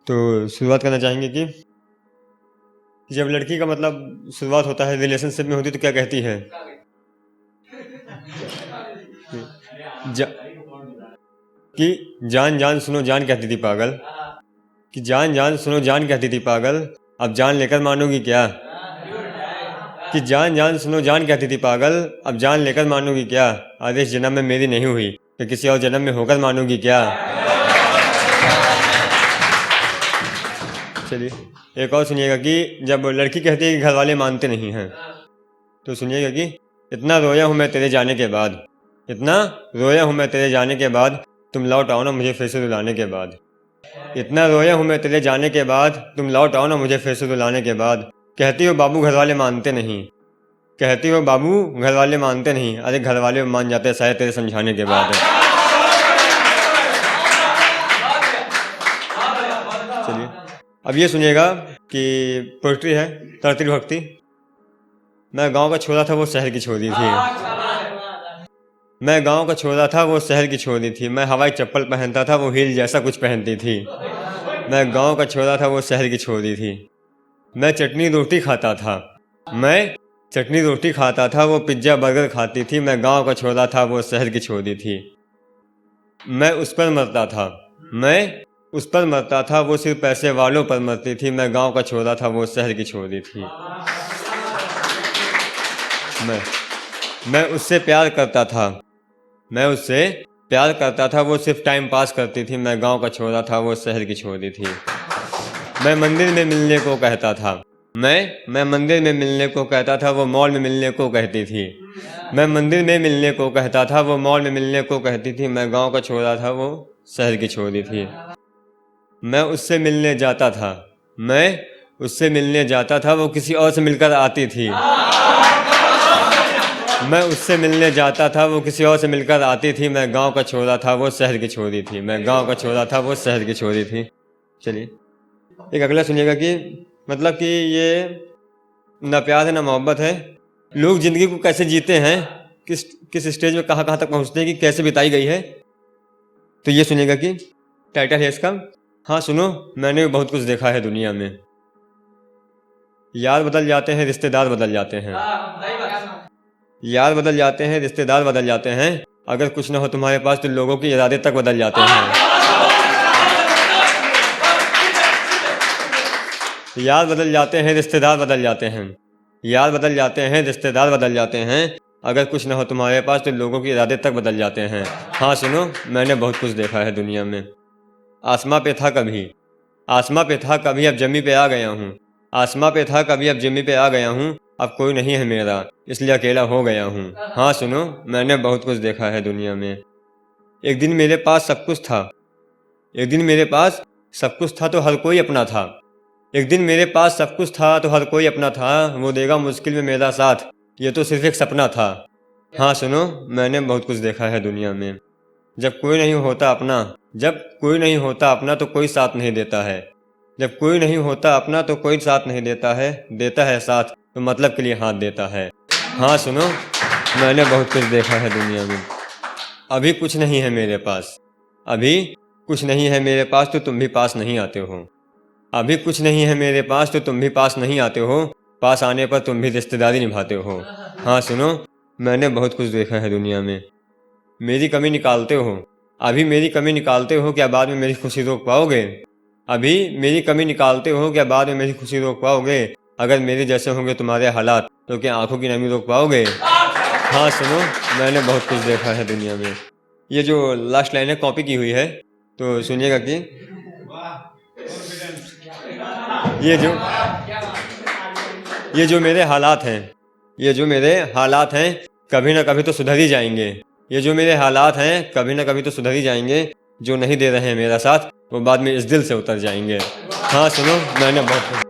तो शुरुआत करना चाहेंगे कि जब लड़की का मतलब शुरुआत होता है रिलेशनशिप में होती तो क्या कहती है कि जान जान सुनो जान कहती थी पागल, कि जान जान सुनो जान कहती थी पागल, अब जान लेकर मानोगी क्या, कि जान जान सुनो जान कहती थी पागल, अब जान लेकर मानोगी क्या, अरे इस जन्म में मेरी नहीं हुई तो किसी और जन्म में होकर मानोगी क्या। चलिए एक और सुनिएगा कि जब लड़की कहती है कि घर वाले मानते नहीं हैं तो सुनिएगा कि इतना रोया हूँ मैं तेरे जाने के बाद, इतना रोया हूँ मैं तेरे जाने के बाद, तुम लौट आओ ना मुझे फिर से रुलाने के बाद, इतना रोया हूँ मैं तेरे जाने के बाद, तुम लौट आओ ना मुझे फिर से रुलाने के बाद, कहती हो बाबू घर वाले मानते नहीं, कहती हो बाबू घर वाले मानते नहीं, अरे घर वाले मान जाते शायद तेरे समझाने के बाद। चलिए अब ये सुनिएगा कि पोइट्री है तरती भक्ति। मैं गांव का छोरा था वो शहर की छोरी थी, मैं गांव का छोरा था वो शहर की छोरी थी, मैं हवाई चप्पल पहनता था वो हील जैसा कुछ पहनती थी, मैं गांव का छोरा था वो शहर की छोरी थी, मैं चटनी रोटी खाता था, मैं चटनी रोटी खाता था वो पिज्ज़ा बर्गर खाती थी, मैं गांव का छोरा था वो शहर की छोरी थी, मैं उस पर मरता था, मैं उस पर मरता था वो सिर्फ पैसे वालों पर मरती थी, मैं गांव का छोरा था वो शहर की छोरी थी, मैं उससे प्यार करता था, मैं उससे प्यार करता था वो सिर्फ टाइम पास करती थी, मैं गांव का छोरा था वो शहर की छोरी थी, मैं मंदिर में मिलने को कहता था, मैं मंदिर में मिलने को कहता था वो मॉल में मिलने को कहती थी, मैं मंदिर में मिलने को कहता था वो मॉल में मिलने को कहती थी, मैं गांव का छोरा था वो शहर की छोरी थी, मैं उससे मिलने जाता था, मैं उससे मिलने जाता था वो किसी और से मिलकर आती थी, मैं उससे मिलने जाता था वो किसी और से मिलकर आती थी, मैं गांव का छोरा था वो शहर की छोरी थी, मैं गांव का छोरा था वो शहर की छोरी थी। चलिए एक अगला सुनिएगा कि मतलब कि ये ना प्यार है ना मोहब्बत है, लोग ज़िंदगी को कैसे जीते हैं, किस स्टेज में कहाँ तक पहुँचते हैं कि कैसे बिताई गई है। तो ये सुनिएगा कि टाइटल है इसका, हाँ सुनो मैंने बहुत कुछ देखा है दुनिया में, यार बदल जाते हैं रिश्तेदार बदल जाते हैं, यार बदल जाते हैं रिश्तेदार बदल जाते हैं, अगर कुछ ना हो तुम्हारे पास तो लोगों के इरादे तक बदल जाते हैं, यार बदल जाते हैं रिश्तेदार बदल जाते हैं, यार बदल जाते हैं रिश्तेदार बदल जाते हैं, अगर कुछ ना हो तुम्हारे पास तो लोगों के इरादे तक बदल जाते हैं। हाँ सुनो मैंने बहुत कुछ देखा है दुनिया में, आसमां पे था कभी, आसमां पे था कभी अब जमी पे आ गया हूँ, आसमां पे था कभी अब जमी पे आ गया हूँ, अब कोई नहीं है मेरा इसलिए अकेला हो गया हूँ। हाँ सुनो मैंने बहुत कुछ देखा है दुनिया में, एक दिन मेरे पास सब कुछ था, एक दिन मेरे पास सब कुछ था तो हर कोई अपना था, एक दिन मेरे पास सब कुछ था तो हर कोई अपना था, वो देगा मुश्किल में मेरा साथ ये तो सिर्फ एक सपना था। हाँ सुनो मैंने बहुत कुछ देखा है दुनिया में, जब कोई नहीं होता अपना, जब कोई नहीं होता अपना तो कोई साथ नहीं देता है, जब कोई नहीं होता अपना तो कोई साथ नहीं देता है, देता है साथ तो मतलब के लिए हाथ देता है। हाँ सुनो मैंने बहुत कुछ देखा है दुनिया में, अभी कुछ नहीं है मेरे पास, अभी कुछ नहीं है मेरे पास तो तुम भी पास नहीं आते हो, अभी कुछ नहीं है मेरे पास तो तुम भी पास नहीं आते हो, पास आने पर तुम भी रिश्तेदारी निभाते हो। हाँ सुनो मैंने बहुत कुछ देखा है दुनिया में, मेरी कमी निकालते हो, अभी मेरी कमी निकालते हो क्या बाद में मेरी खुशी रोक पाओगे, अभी मेरी कमी निकालते हो क्या बाद में मेरी खुशी रोक पाओगे, अगर मेरे जैसे होंगे तुम्हारे हालात तो क्या आंखों की नमी रोक पाओगे। हाँ सुनो मैंने बहुत कुछ देखा है दुनिया में। ये जो लास्ट लाइन है कॉपी की हुई है तो सुनिएगा कि ये जो मेरे हालात हैं, ये जो मेरे हालात हैं कभी ना कभी तो सुधर ही जाएंगे, ये जो मेरे हालात हैं कभी ना कभी तो सुधर ही जाएंगे, जो नहीं दे रहे हैं मेरा साथ वो बाद में इस दिल से उतर जाएंगे। हाँ सुनो मैंने बहुत